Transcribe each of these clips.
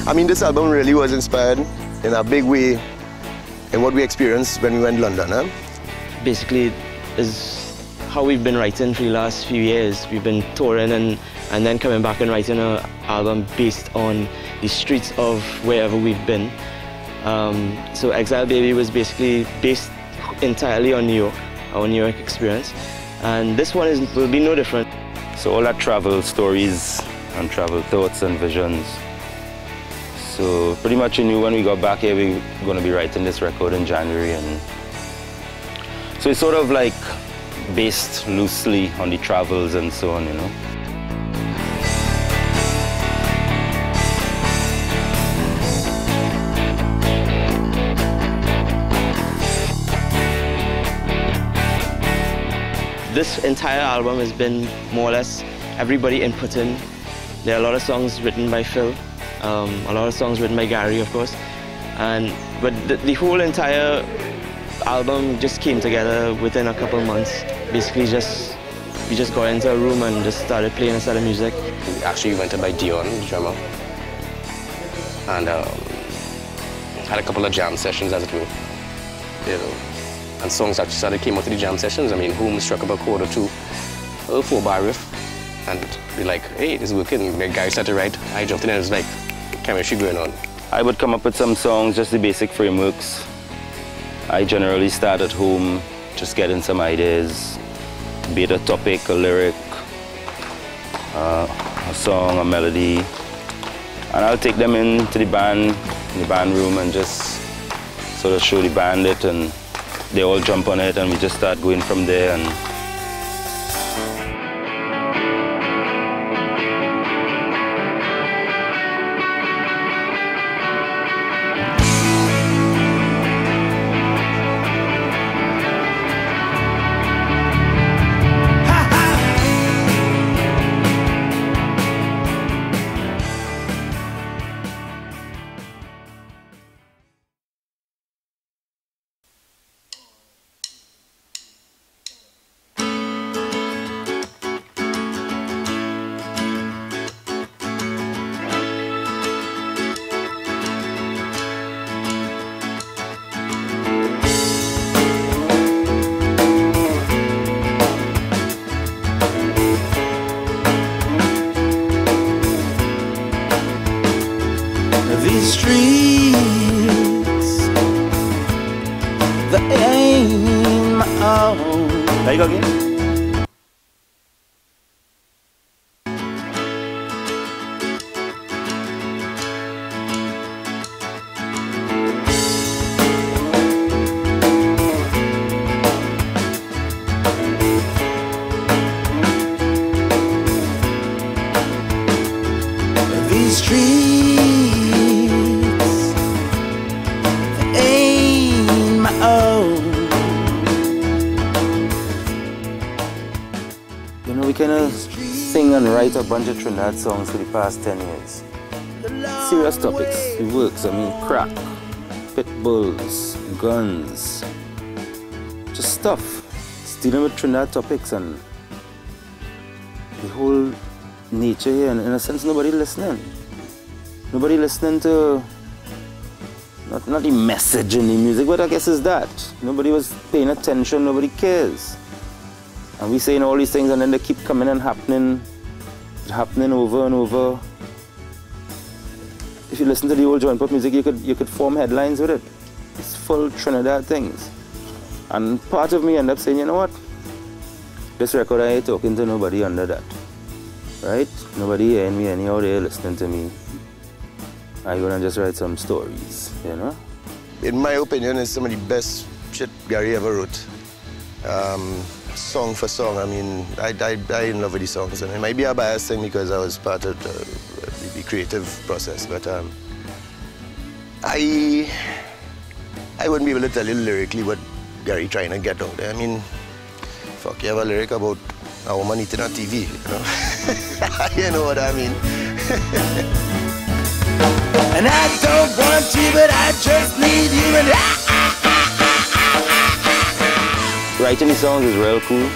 I mean, this album really was inspired in a big way in what we experienced when we went to London. Huh? Basically, is how we've been writing for the last few years. We've been touring and then coming back and writing an album based on the streets of wherever we've been. So Exile Baby was basically based entirely on New York, our New York experience. And this one will be no different. So all that travel stories and travel thoughts and visions. So pretty much we knew when we got back here we were going to be writing this record in January, and so it's sort of like based loosely on the travels and so on, you know. This entire album has been more or less everybody inputting. There are a lot of songs written by Phil, a lot of songs written by Gary, of course. But the whole entire album just came together within a couple of months. Basically, we just got into a room and just started playing a set of music. Actually, we went to by Dion, the drummer, and had a couple of jam sessions, as it were. You know, and songs actually started came out of the jam sessions. I mean, Home struck up a chord or two, a 4-bar riff, and be like, hey, this is working. The guy started to write. I jumped in and it was like chemistry going on. I would come up with some songs, just the basic frameworks. I generally start at home, just getting some ideas, be it a topic, a lyric, a song, a melody, and I'll take them into the band room and just sort of show the band it, and they all jump on it, and we just start going from there. And these streets, they ain't my own. there you go again. These streets, they ain't my own. You know, we kind of sing and write a bunch of Trinidad songs for the past 10 years. Serious topics, it works. I mean, crack, pit bulls, guns, just stuff. It's dealing with Trinidad topics and the whole nature here, and in a sense nobody listening. Nobody listening to, not the message in the music, but I guess it's that. Nobody was paying attention, nobody cares. And we saying all these things and then they keep coming and happening over and over. If you listen to the old joint pop music, you could form headlines with it. It's full Trinidad things. And part of me ended up saying, you know what? This record I ain't talking to nobody under that. Right? Nobody hearing me anyhow, they're listening to me. I'm gonna just write some stories, you know? In my opinion, it's some of the best shit Gary ever wrote. Song for song, I mean, I in love with the songs, and it might be a biased thing because I was part of the creative process, but I wouldn't be able to tell you lyrically what Gary trying to get out there. I mean, fuck, you have a lyric about a woman eating on TV, you know? You know what I mean? And I don't want you, but I just need you. And writing the songs is real cool.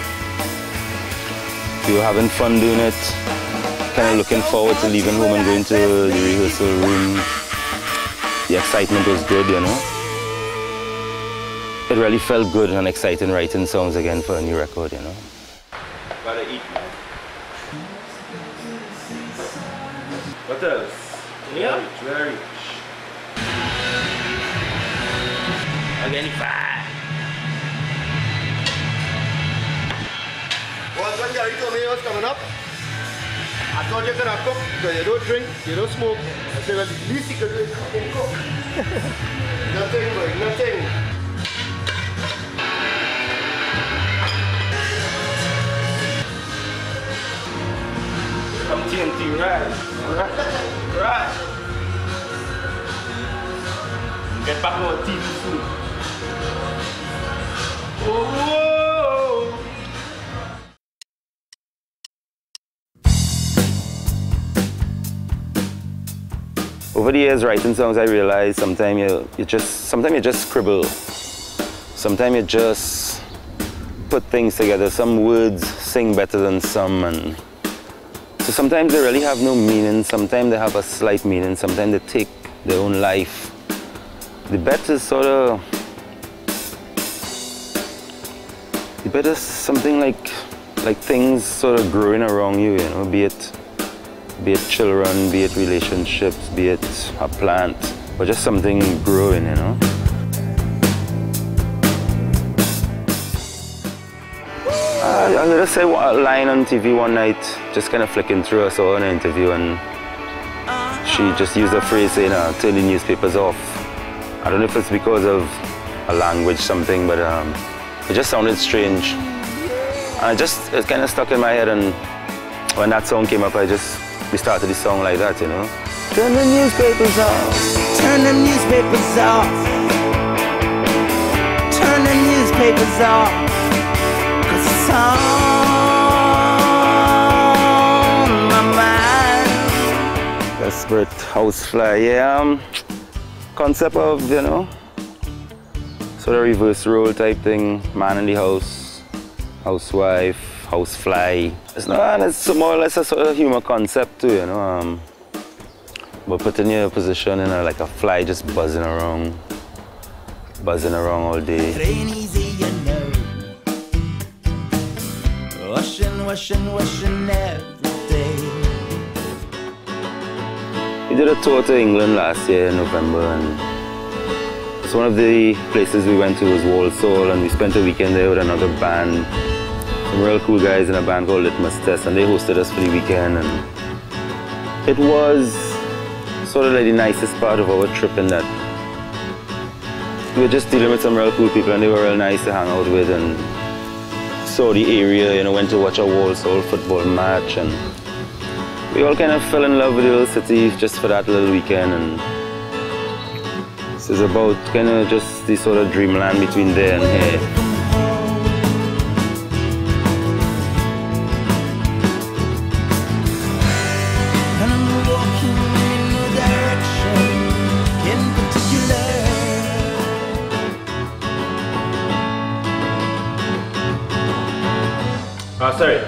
You're having fun doing it. kind of looking forward to leaving home and going to the rehearsal room. The excitement was good, you know. It really felt good and exciting writing songs again for a new record, you know. Gotta eat, man. What else? Yeah. Very rich. Again, fine. Well, when Gary told me he was coming up, I thought you could have cooked, because you don't drink, you don't smoke. I said, well, at least you could do is fucking cook. Nothing, boy, nothing. Come TNT, right? Right. Get back on TV soon. Oh. Over the years writing songs, I realized sometimes you just scribble. Sometimes you just put things together. Some words sing better than some, and so sometimes they really have no meaning. Sometimes they have a slight meaning. Sometimes they take their own life. The better something like things sort of growing around you, you know, be it children, be it relationships, be it a plant, or just something growing, you know. I heard her say a line on TV one night, just kind of flicking through. I saw her in an interview, and she just used a phrase saying, turn the newspapers off. I don't know if it's because of a language, something, but it just sounded strange. And it kind of stuck in my head, and when that song came up, we started the song like that, you know. Turn the newspapers off. Turn the newspapers off. Turn the newspapers off. 'Cause it's on my mind. Desperate housefly, yeah. Concept of, you know, sort of reverse role type thing. Man in the house, housewife, housefly. It's more or less a sort of humor concept too, you know. But putting your position in like a fly just buzzing around all day. It ain't easy, you know. Washing every day. We did a tour to England last year in November, and so one of the places we went to was Walt, and we spent a weekend there with another band. Some real cool guys in a band called Litmus Test, and they hosted us for the weekend, and it was sort of like the nicest part of our trip in that we were just dealing with some real cool people, and they were real nice to hang out with, and saw the area, you know, went to watch a Walsall football match, and we all kind of fell in love with the little city just for that little weekend. And this is about kind of just the sort of dreamland between there and here. Sorry.